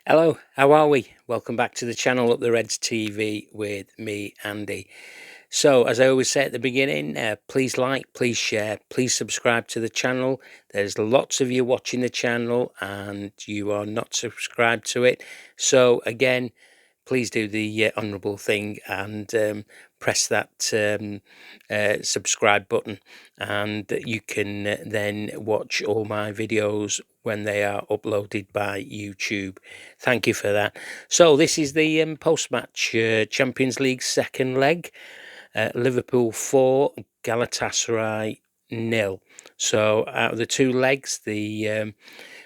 Hello, how are we? Welcome back to the channel Up the Reds TV with me, Andy. So, as I always say at the beginning, please like, please share, please subscribe to the channel. There's lots of you watching the channel and you are not subscribed to it. So, again, please do the honourable thing and press that subscribe button, and you can then watch all my videos when they are uploaded by YouTube. Thank you for that. So this is the post-match Champions League second leg. Liverpool 4, Galatasaray 0. So out of the two legs, the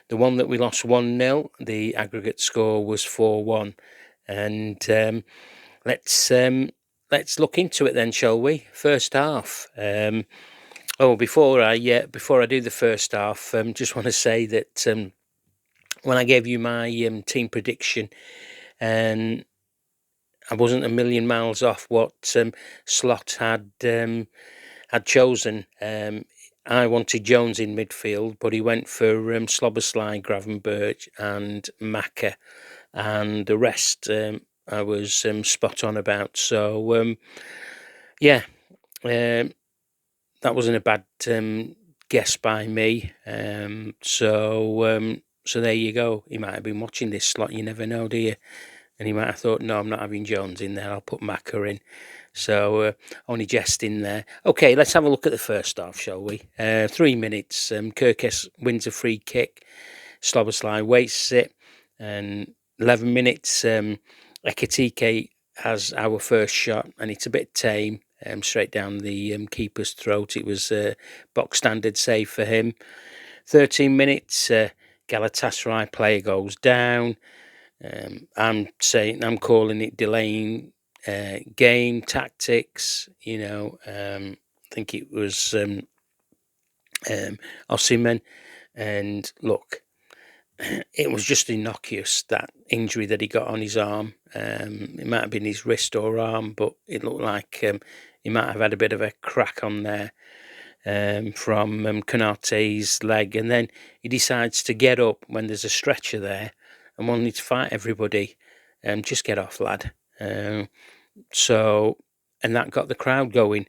one that we lost 1-0, the aggregate score was 4-1. And let's look into it then, shall we? First half. Before I do the first half, just want to say that when I gave you my team prediction, and I wasn't a million miles off what Slot had chosen. I wanted Jones in midfield, but he went for Slobberslide, Gravenberch and Maka, and the rest I was spot on about. So that wasn't a bad guess by me. So there you go. He might have been watching this Slot. You never know, do you? And he might have thought, no, I'm not having Jones in there. I'll put Maka in. So only jesting there. Okay, let's have a look at the first half, shall we? 3 minutes. Turkish wins a free kick. Slobberslide wastes it. And 11 minutes, Ekitike has our first shot, and it's a bit tame, straight down the keeper's throat. It was a box standard save for him. 13 minutes, Galatasaray player goes down. I'm calling it delaying game tactics. I think it was Osimhen, and look, it was just innocuous, that injury that he got on his arm. It might have been his wrist or arm, but it looked like he might have had a bit of a crack on there from Konate's leg, and then he decides to get up when there's a stretcher there and wanting to fight everybody. Just get off, lad. And that got the crowd going.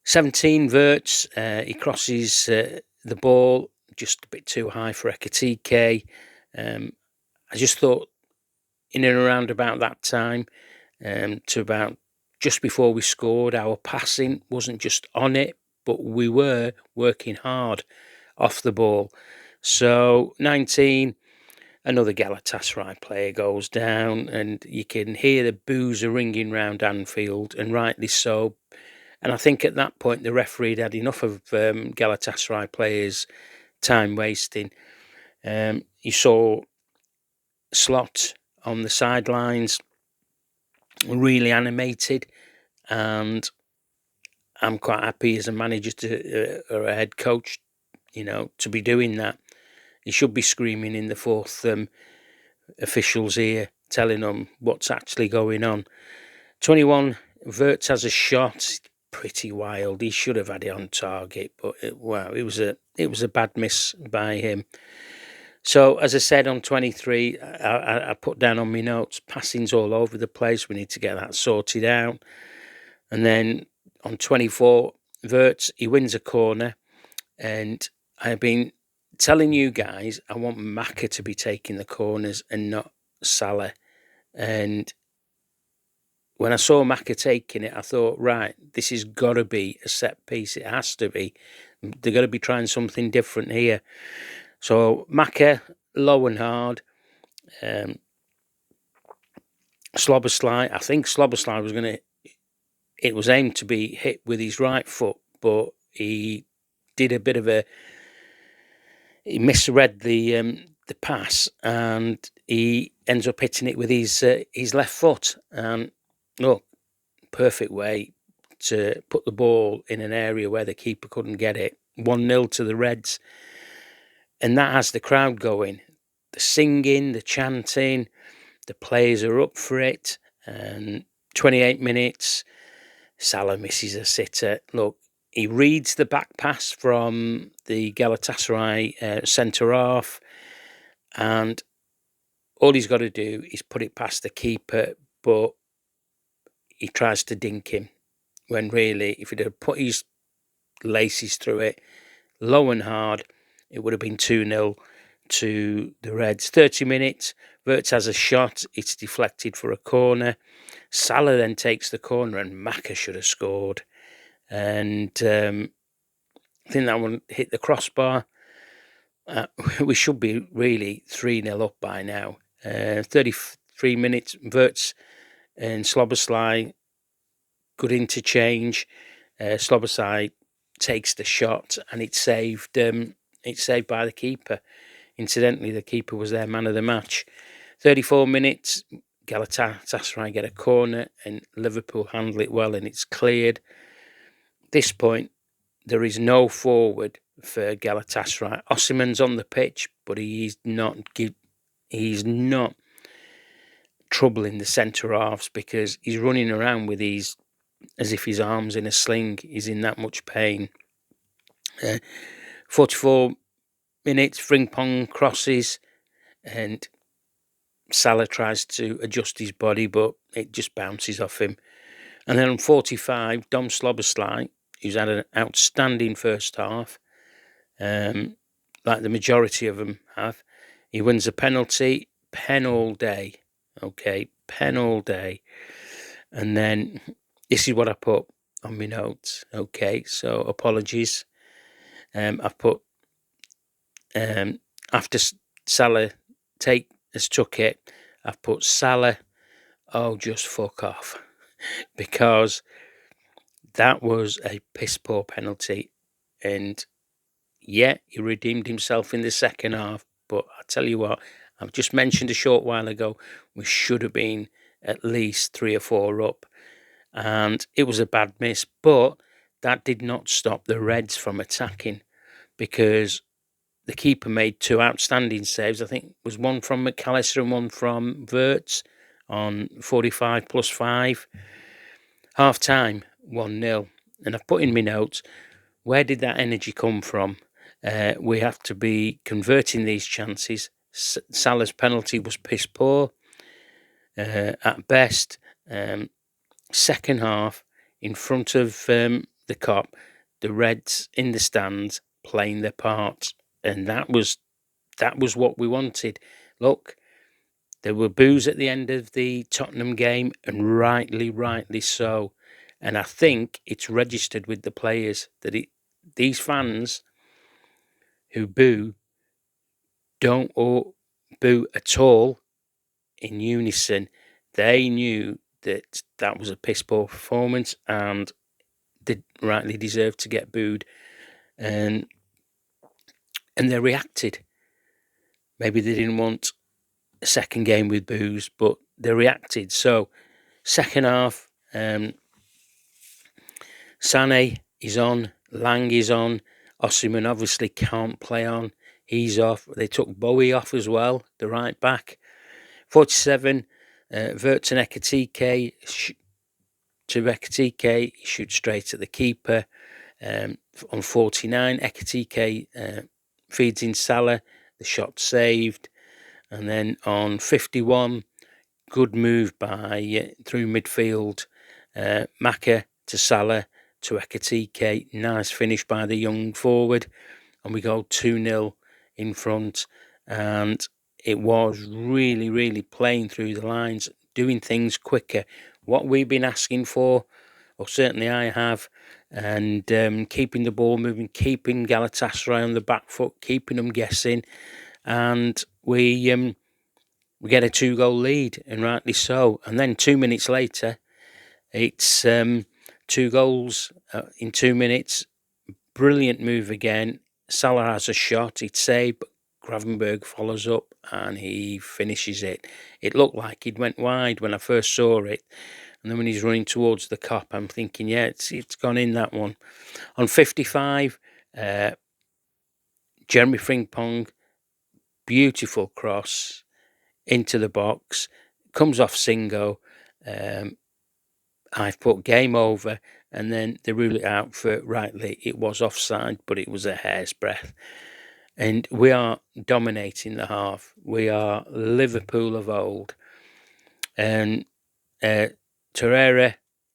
17 Verts, he crosses the ball just a bit too high for Ekitike. I just thought in and around about that time, to about just before we scored, our passing wasn't just on it, but we were working hard off the ball. So 19, another Galatasaray player goes down, and you can hear the boos are ringing round Anfield, and rightly so. And I think at that point the referee had enough of Galatasaray players time wasting. You saw Slot on the sidelines, really animated, and I'm quite happy as a manager or a head coach, to be doing that. He should be screaming in the fourth official's ear, telling them what's actually going on. 21, Verts has a shot, pretty wild. He should have had it on target, but it was a bad miss by him. So, as I said, on 23, I put down on my notes, passing's all over the place. We need to get that sorted out. And then on 24, Verts, he wins a corner. And I've been telling you guys, I want Maka to be taking the corners and not Salah. And when I saw Maka taking it, I thought, right, this has got to be a set piece. It has to be. They're going to be trying something different here. So Maka, low and hard. Slobberslide, I think Slobberslide was it was aimed to be hit with his right foot, but he did a bit of he misread the pass, and he ends up hitting it with his left foot. And look, perfect way to put the ball in an area where the keeper couldn't get it. 1-0 to the Reds. And that has the crowd going. The singing, the chanting, the players are up for it. And 28 minutes, Salah misses a sitter. Look, he reads the back pass from the Galatasaray centre half, and all he's got to do is put it past the keeper, but he tries to dink him, when really, if he'd have put his laces through it, low and hard, it would have been 2-0 to the Reds. 30 minutes, Wirtz has a shot, it's deflected for a corner. Salah then takes the corner, and Maka should have scored. And I think that one hit the crossbar. We should be really 3-0 up by now. 33 minutes, Wirtz and Szoboszlai, good interchange. Szoboszlai takes the shot, and it's saved. It's saved by the keeper. Incidentally, the keeper was their man of the match. 34 minutes, Galatasaray get a corner, and Liverpool handle it well, and it's cleared. At this point, there is no forward for Galatasaray. Osimhen's on the pitch, but he's not troubling the centre halves, because he's running around with as if his arm's in a sling. He's in that much pain. 44 minutes, Frimpong crosses, and Salah tries to adjust his body, but it just bounces off him. And then on 45, Dom Szoboszlai, who's had an outstanding first half, like the majority of them have, he wins a penalty. Pen all day. Okay, pen all day. And then this is what I put on my notes. Okay, so apologies. I've put after Salah has took it, I've put Salah, oh, just fuck off, because that was a piss poor penalty. And yeah, he redeemed himself in the second half, but I tell you what, I've just mentioned a short while ago, we should have been at least 3 or 4 up, and it was a bad miss. But that did not stop the Reds from attacking, because the keeper made 2 outstanding saves. I think it was one from McAllister and one from Wirtz on 45 plus 5. Half time, 1-0. And I've put in my notes, where did that energy come from? We have to be converting these chances. Salah's penalty was piss poor at best. Second half, in front of the Kop, the Reds in the stands playing their part, and that was what we wanted. Look, there were boos at the end of the Tottenham game, and rightly so. And I think it's registered with the players that these fans who boo don't boo at all in unison. They knew that was a piss poor performance, and they rightly deserved to get booed. And they reacted. Maybe they didn't want a second game with boos, but they reacted. So, second half, Sané is on, Lang is on, Osimhen obviously can't play on, he's off. They took Bowie off as well, the right back. 47, Wirtz and Ekitike to Ekitike, he shoots straight at the keeper. On 49, Ekitike feeds in Salah, the shot saved. And then on 51, good move by through midfield, Maka to Salah to Ekitike, nice finish by the young forward, and we go 2-0 in front. And it was really playing through the lines, doing things quicker, what we've been asking for, or certainly I have, and keeping the ball moving, keeping Galatasaray on the back foot, keeping them guessing, and we get a 2-goal lead, and rightly so. And then 2 minutes later, it's 2 goals in 2 minutes. Brilliant move again. Salah has a shot, it's saved, but Gravenberg follows up and he finishes it. It looked like he'd went wide when I first saw it, and then when he's running towards the Kop, I'm thinking, yeah, it's gone in, that one. On 55, Jeremy Frimpong, beautiful cross into the box, comes off Singo. I've put game over, and then they rule it out for rightly. It was offside, but it was a hair's breadth. And we are dominating the half. We are Liverpool of old. And Torreira,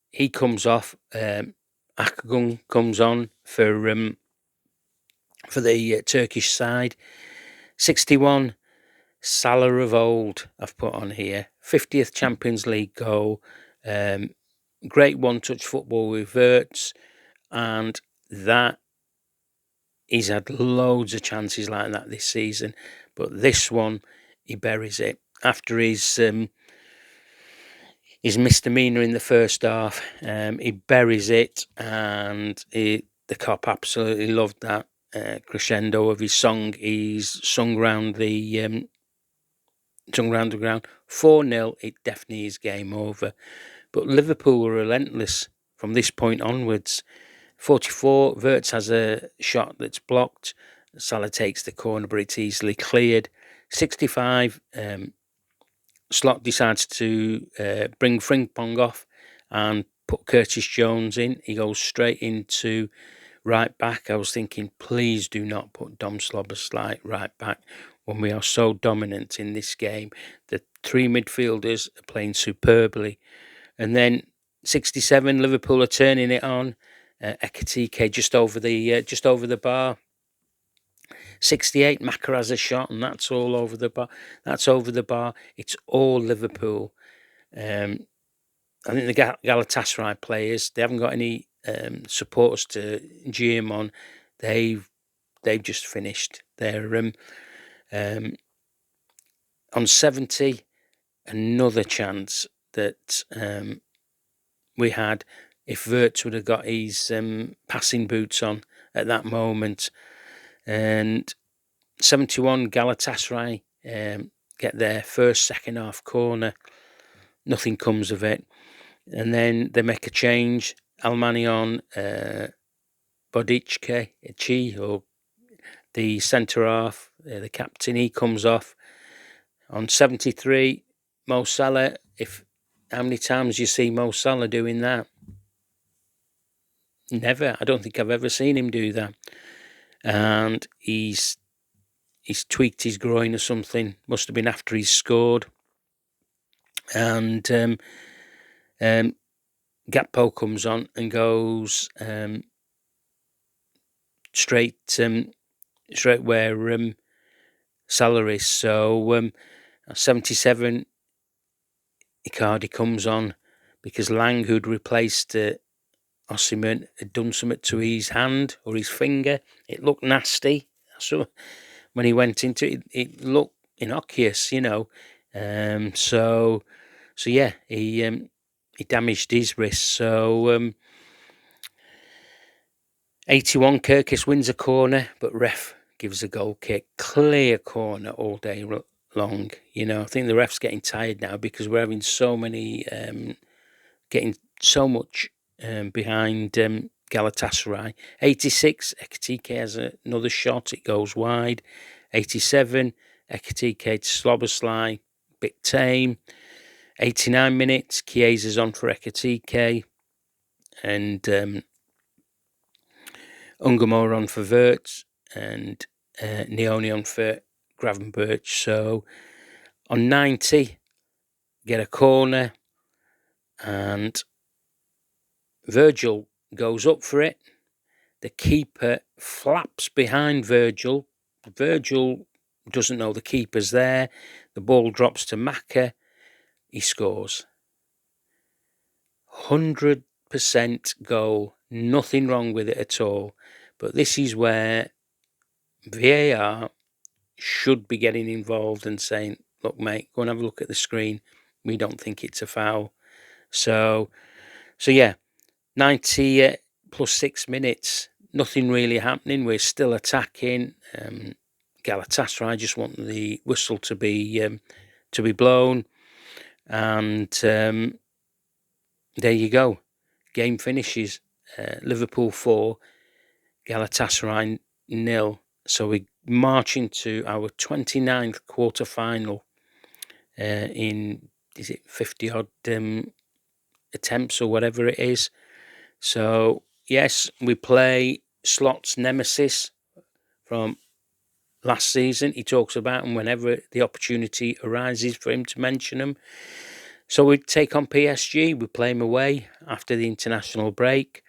he comes off. Akgun comes on for the Turkish side. 61, Salah of old, I've put on here. 50th Champions League goal. Great one-touch football with Wirtz. And that, he's had loads of chances like that this season. But this one, he buries it. After his misdemeanor in the first half, he buries it, and the cop absolutely loved that crescendo of his song. He's sung round the ground. 4-0, it definitely is game over. But Liverpool were relentless from this point onwards. 44, Wirtz has a shot that's blocked. Salah takes the corner, but it's easily cleared. 65, Slot decides to bring Frimpong off and put Curtis Jones in. He goes straight into right back. I was thinking, please do not put Dom Szoboszlai right back when we are so dominant in this game. The three midfielders are playing superbly. And then 67, Liverpool are turning it on. Ekitike just over the bar. 68, Maka has a shot, and that's all over the bar. That's over the bar. It's all Liverpool. I think the Galatasaray players, they haven't got any supporters to cheer them on. They've just finished. They're on 70. Another chance that we had if Wirtz would have got his passing boots on at that moment. And 71, Galatasaray get their first second half corner. Nothing comes of it. And then they make a change. Almani Bodichke, or the centre half, the captain, he comes off. On 73, Mo Salah. How many times you see Mo Salah doing that? Never. I don't think I've ever seen him do that. And he's tweaked his groin or something. Must have been after he's scored. And Gakpo comes on and goes straight where Salah is. So 77, Icardi comes on because Lang, who'd replaced Osimhen, had done something to his hand or his finger. It looked nasty. So when he went into it, it looked innocuous, So yeah, he damaged his wrist. So 81, Turkish wins a corner, but ref gives a goal kick. Clear corner all day long. I think the ref's getting tired now because we're having so many, getting so much behind Galatasaray. 86, Ekitike has another shot. It goes wide. 87, Ekitike to Szoboszlai, bit tame. 89 minutes, Chiesa's on for Ekitike. And Ungamo on for Wirtz. And Neone on for Gravenberch. So on 90, get a corner. And Virgil goes up for it. The keeper flaps behind Virgil. Virgil doesn't know the keeper's there. The ball drops to Maka. He scores. 100% goal. Nothing wrong with it at all. But this is where VAR should be getting involved and saying, look, mate, go and have a look at the screen. We don't think it's a foul. So yeah, 90 plus 6 minutes, nothing really happening. We're still attacking. Galatasaray just want the whistle to be blown, and there you go. Game finishes. Liverpool 4, Galatasaray 0. So we march into our 29th quarter final in 50 odd attempts or whatever it is. So yes, we play Slot's nemesis from last season. He talks about them whenever the opportunity arises for him to mention them. So we take on PSG. We play them away after the international break.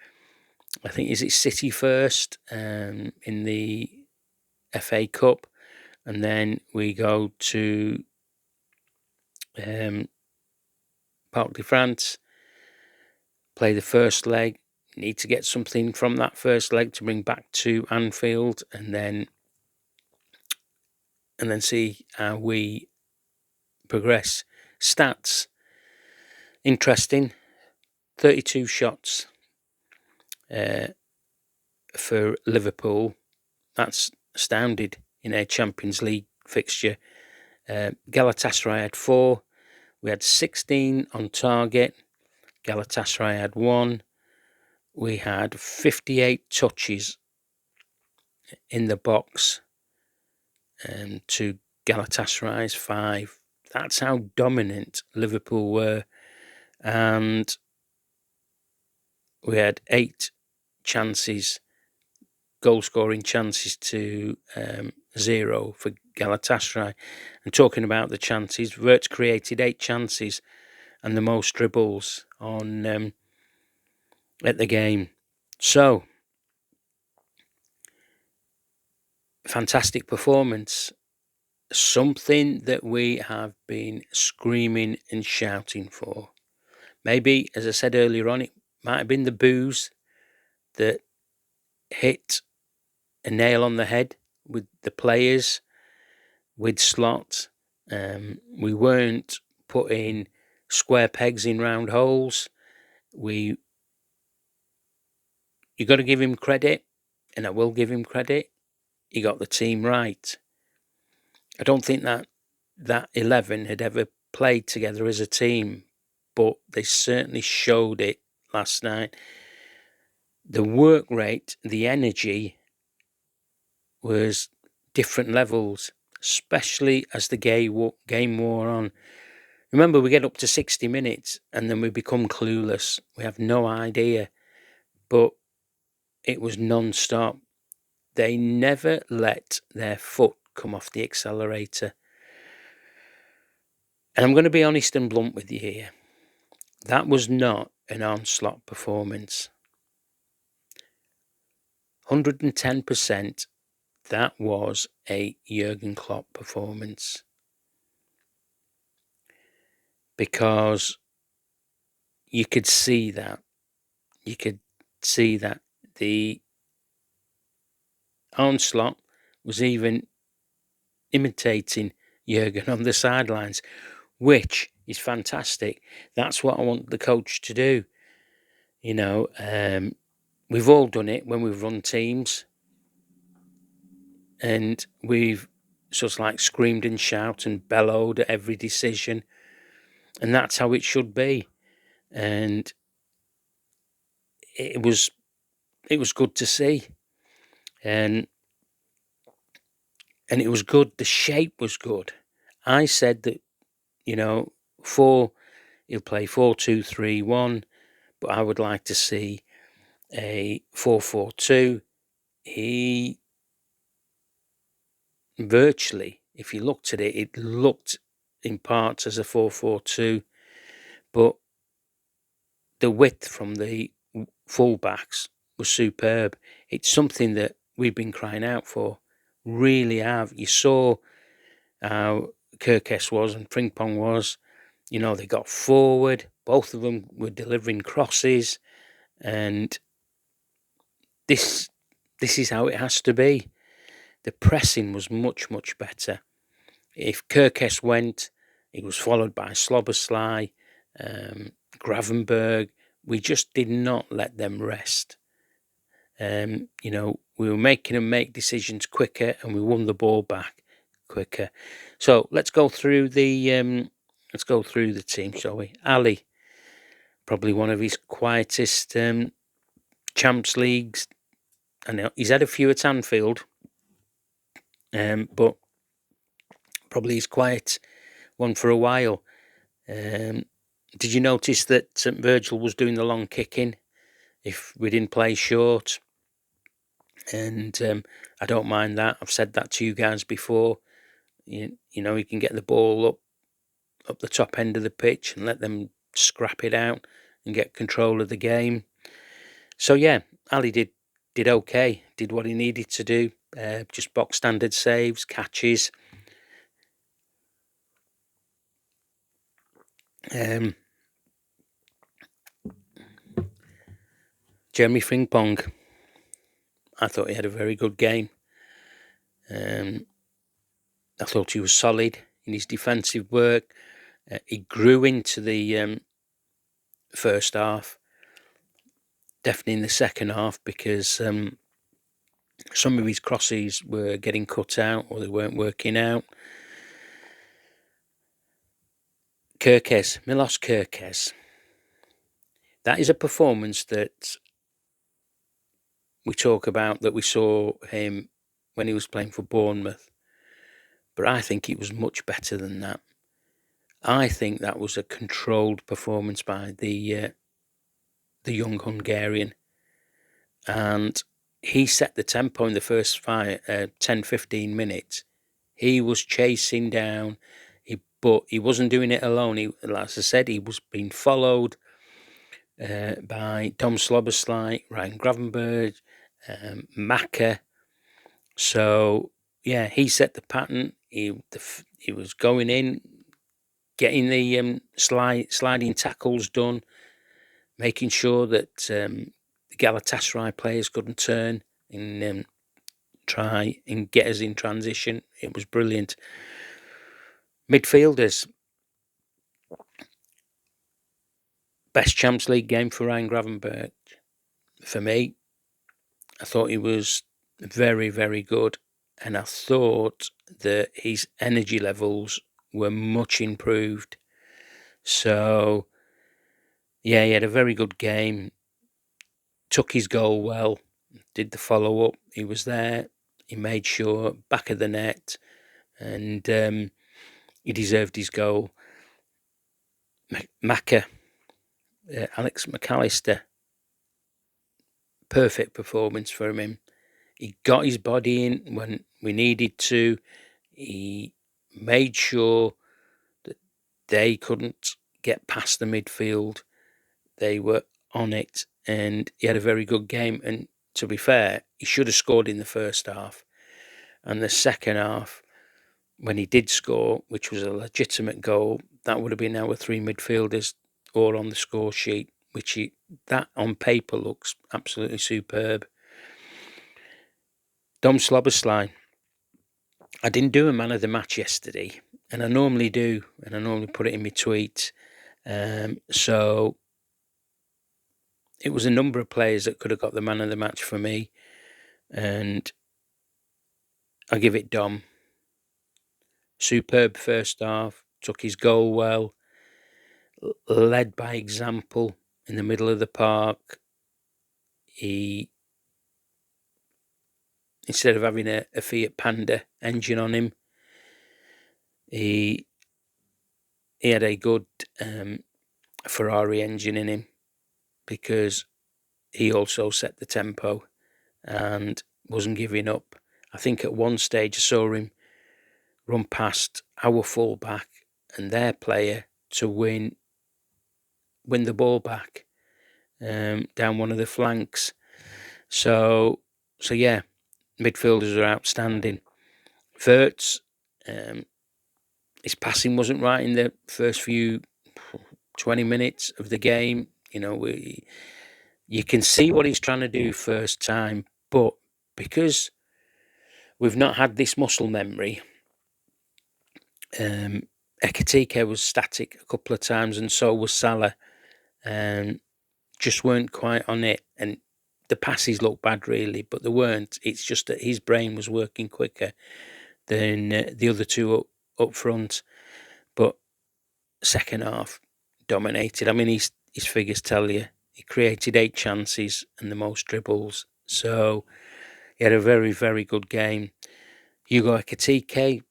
I think, is it City first in the FA Cup, and then we go to Parc de France, play the first leg. Need to get something from that first leg to bring back to Anfield, and then see how we progress. Stats, interesting. 32 shots for Liverpool. That's astounded in a Champions League fixture. Galatasaray had 4. We had 16 on target. Galatasaray had 1. We had 58 touches in the box to Galatasaray's 5. That's how dominant Liverpool were. And we had 8 chances, goal-scoring chances to 0 for Galatasaray. And talking about the chances, Wirtz created 8 chances and the most dribbles on at the game. So, fantastic performance. Something that we have been screaming and shouting for. Maybe, as I said earlier on, it might have been the boos that hit a nail on the head with the players, with Slot. We weren't putting square pegs in round holes. You got to give him credit, and I will give him credit. He got the team right. I don't think that 11 had ever played together as a team, but they certainly showed it last night. The work rate, the energy was different levels, especially as the game wore on. Remember, we get up to 60 minutes and then we become clueless. We have no idea, but it was non-stop. They never let their foot come off the accelerator. And I'm going to be honest and blunt with you here. That was not an onslaught performance. 110%, that was a Jurgen Klopp performance. Because you could see that. You could see that the onslaught was even imitating Jurgen on the sidelines, which is fantastic. That's what I want the coach to do. You know, we've all done it when we've run teams, and we've sort of like screamed and shouted and bellowed at every decision, and that's how it should be. And it was good to see, and it was good. The shape was good. I said that, you know, he'll play 4-2-3-1, but I would like to see a 4-4-2. He virtually, if you looked at it, it looked in parts as a 4-4-2, but the width from the fullbacks was superb. It's something that we've been crying out for, really have. You saw how Turkish was and Frimpong was. You know, they got forward. Both of them were delivering crosses, and this is how it has to be. The pressing was much, much better. If Kirkes went, it was followed by Slobosly, Gravenberg. We just did not let them rest. You know, we were making them make decisions quicker, and we won the ball back quicker. So let's go through the team, shall we? Ali, probably one of his quietest Champs Leagues. I know he's had a few at Anfield, but probably his quiet one for a while. Did you notice that Virgil was doing the long kicking if we didn't play short? and I don't mind that. I've said that to you guys before. You know, you can get the ball up the top end of the pitch and let them scrap it out and get control of the game. So yeah, Ali did okay, did what he needed to do, just box standard saves, catches. Jeremy Frimpong, I thought he had a very good game. I thought he was solid in his defensive work. He grew into the first half, definitely in the second half, because some of his crosses were getting cut out or they weren't working out. Milos Kerkez. That is a performance that we talk about, that we saw him when he was playing for Bournemouth. But I think it was much better than that. I think that was a controlled performance by the young Hungarian. And he set the tempo in the first 10-15 minutes. He was chasing down, but he wasn't doing it alone. As I said, he was being followed by Dom Slobosly, Ryan Gravenberch, Maka. So yeah, he set the pattern. He was going in, getting the sliding tackles done, making sure that the Galatasaray players couldn't turn and try and get us in transition. It was brilliant. Midfielders. Best Champions League game for Ryan Gravenberch. For me, I thought he was very, very good. And I thought that his energy levels were much improved. So, yeah, he had a very good game. Took his goal well. Did the follow-up. He was there. He made sure, back of the net. And he deserved his goal. Maka. Alex McAllister. Perfect performance from him. He got his body in when we needed to. He made sure that they couldn't get past the midfield. They were on it, and he had a very good game. And to be fair, he should have scored in the first half. And the second half, when he did score, which was a legitimate goal, that would have been our three midfielders all on the score sheet, that on paper looks absolutely superb. Dom Slobosly. I didn't do a man of the match yesterday, and I normally do, and I normally put it in my tweet. So it was a number of players that could have got the man of the match for me, and I give it Dom. Superb first half, took his goal well, led by example in the middle of the park. He, instead of having a Fiat Panda engine on him, he had a good Ferrari engine in him, because he also set the tempo and wasn't giving up. I think at one stage I saw him run past our fullback and their player to win the ball back down one of the flanks. So yeah, midfielders are outstanding. Wirtz, his passing wasn't right in the first few 20 minutes of the game. You know, you can see what he's trying to do first time, but because we've not had this muscle memory, Ekitike was static a couple of times, and so was Salah. Just weren't quite on it, and the passes looked bad, really, but they weren't. It's just that his brain was working quicker than the other two up front. But second half, dominated. I mean, his figures tell you he created 8 chances and the most dribbles. So he had a very, very good game. Hugo Ekitike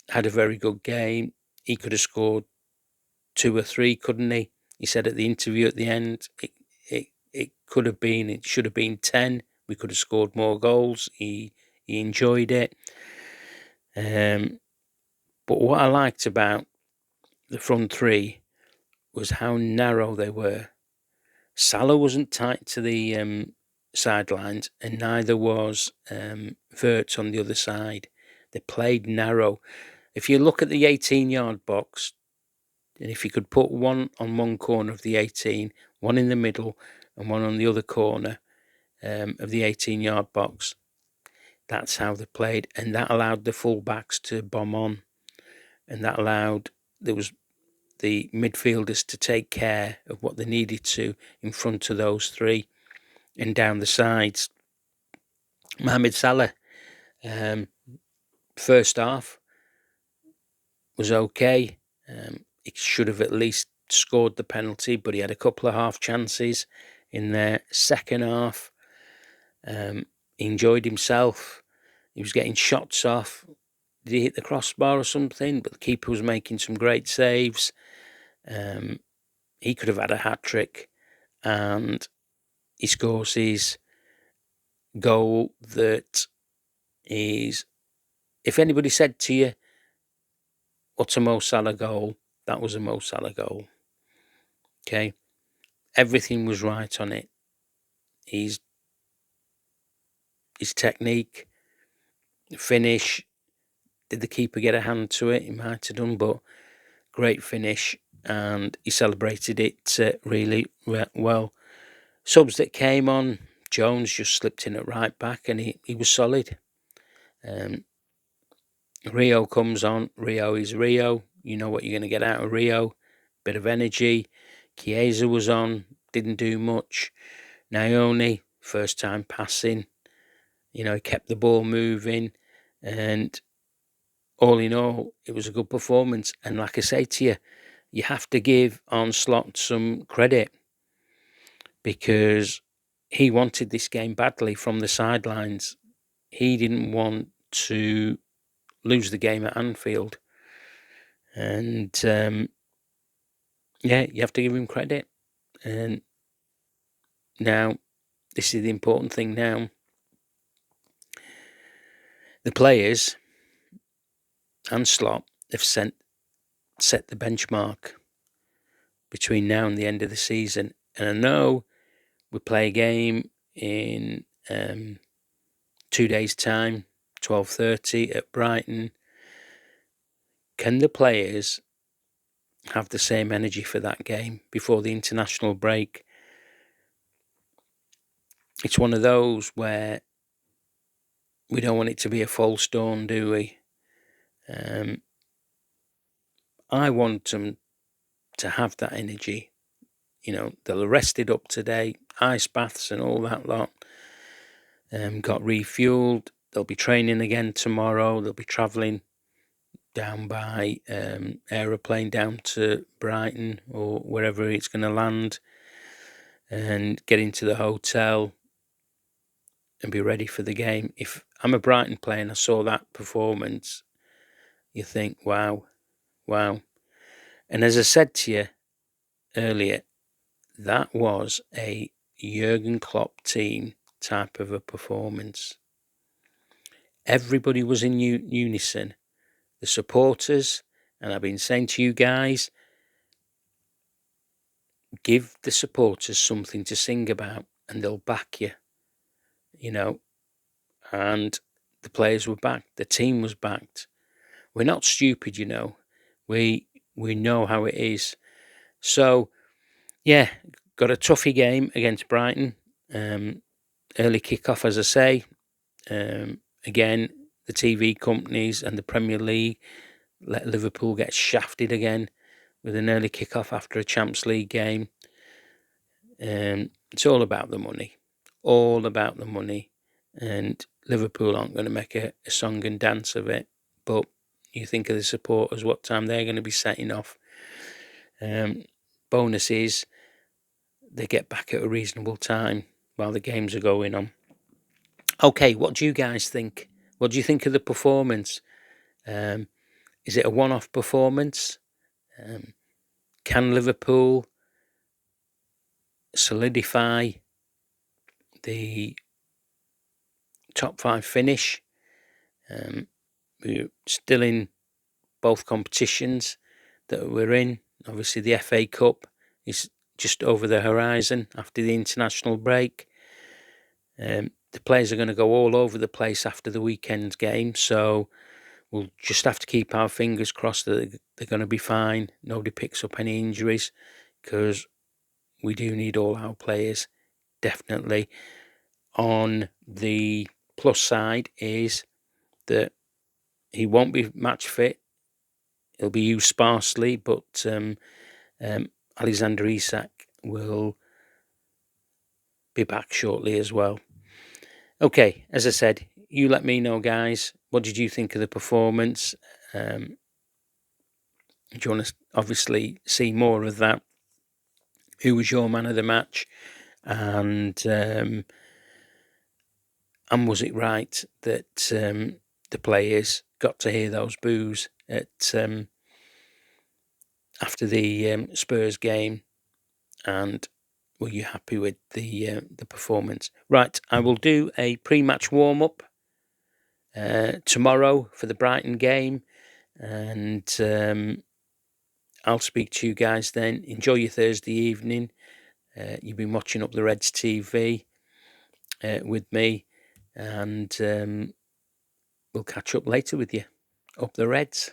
had a very good game. He could have scored 2 or 3, couldn't he? He said at the interview at the end, it should have been 10 we could have scored more goals. He enjoyed it. But what I liked about the front three was how narrow they were. Salah wasn't tight to the sidelines, and neither was Wirtz on the other side. They played narrow. If you look at the 18-yard box, and if you could put one on one corner of the 18, one in the middle, and one on the other corner of the 18-yard box, that's how they played, and that allowed the full-backs to bomb on, and that allowed the midfielders to take care of what they needed to in front of those three and down the sides. Mohamed Salah, first half was okay. He should have at least scored the penalty, but he had a couple of half chances in their second half. He enjoyed himself. He was getting shots off. Did he hit the crossbar or something? But the keeper was making some great saves. He could have had a hat-trick, and he scores his goal that is, if anybody said to you, what's a Mo Salah goal? That was a Mo Salah goal. Okay? Everything was right on it. His technique, finish, did the keeper get a hand to it? He might have done, but great finish, and he celebrated it really well. Subs that came on, Jones just slipped in at right back, and he was solid. Rio comes on. Rio is Rio. You know what you're going to get out of Rio. Bit of energy. Chiesa was on. Didn't do much. Naoni, first time passing. He kept the ball moving. And all in all, it was a good performance. And like I say to you, you have to give Onslaught some credit, because he wanted this game badly from the sidelines. He didn't want to lose the game at Anfield. And you have to give him credit. And now, this is the important thing now. The players and Slot have set the benchmark between now and the end of the season. And I know we play a game in 2 days' time, 12:30 at Brighton. Can the players have the same energy for that game before the international break? It's one of those where we don't want it to be a false dawn, do we? I want them to have that energy. They'll rested up today, ice baths and all that lot. Got refueled. They'll be training again tomorrow. They'll be travelling down by aeroplane down to Brighton or wherever it's going to land, and get into the hotel and be ready for the game. If I'm a Brighton player and I saw that performance, you think, wow. And as I said to you earlier, that was a Jurgen Klopp team type of a performance. Everybody was in unison. The supporters, and I've been saying to you guys, give the supporters something to sing about and they'll back you, and the players were backed, the team was backed. We're not stupid, we know how it is. So, yeah, got a toughy game against Brighton. Early kickoff, as I say. Again, the TV companies and the Premier League let Liverpool get shafted again with an early kickoff after a Champions League game. It's all about the money. All about the money. And Liverpool aren't going to make a song and dance of it. But you think of the supporters, what time they're going to be setting off. Bonus is they get back at a reasonable time while the games are going on. Okay, what do you guys think? What do you think of the performance? Is it a one-off performance? Can Liverpool solidify the top 5 finish. We're still in both competitions that we're in. Obviously, the FA Cup is just over the horizon after the international break. The players are going to go all over the place after the weekend's game, so we'll just have to keep our fingers crossed that they're going to be fine. Nobody picks up any injuries, because we do need all our players, definitely. On the plus side is that he won't be match fit. He'll be used sparsely, but Alexander Isak will be back shortly as well. Okay, as I said, you let me know, guys. What did you think of the performance? Do you want to obviously see more of that? Who was your man of the match? And was it right that the players got to hear those boos at after the Spurs game? And were you happy with the performance? Right, I will do a pre-match warm-up tomorrow for the Brighton game, and I'll speak to you guys then. Enjoy your Thursday evening. You've been watching Up the Reds TV with me, and we'll catch up later with you. Up the Reds.